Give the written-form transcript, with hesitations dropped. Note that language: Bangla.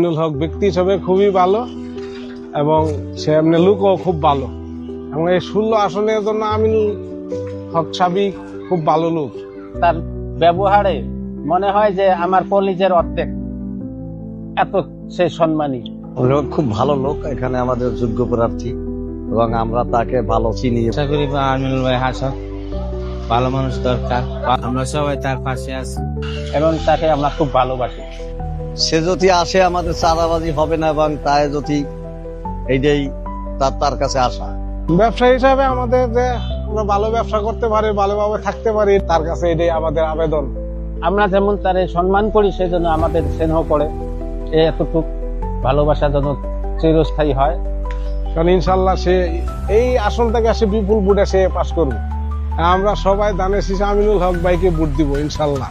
আমিনুল হক ব্যক্তি হিসেবে খুবই ভালো এবং সে এমনি লোকও খুব ভালো, এবং এই 16 আসনের জন্য আমিনুল হক সাবি খুব ভালো লোক। তার ব্যবহারে মনে হয় যে আমার কলিজের অর্ধেক, এত সে সম্মানী। লোক খুব ভালো লোক, এখানে আমাদের যোগ্য প্রার্থী এবং আমরা তাকে ভালো চিনি। আশা করি আমিনুল ভাই হাসক ভালো মানুষ দরকার, আমরা সবাই তার পাশে আছি এবং তাকে আমরা খুব ভালোবাসি। সে যদি আসে আমাদের চাঁদাবাজি হবে না এবং তাই যদি এইটাই তার কাছে আসা। ব্যবসা হিসাবে আমাদের যে আমরা ভালো ব্যবসা করতে পারি, ভালোভাবে থাকতে পারি, তার কাছে এটাই আমাদের আবেদন। আমরা যেমন তারে সম্মান করি, সেই জন্য আমাদের স্নেহ করে এতটুকু ভালোবাসা যেন চিরস্থায়ী হয়। কারণ ইনশাল্লাহ সে এই আসন থেকে সে বিপুল ভোটে সে পাস করবে। আমরা সবাই দানের শীষে আমিনুল হক ভাইকে ভোট দিব ইনশাল্লাহ।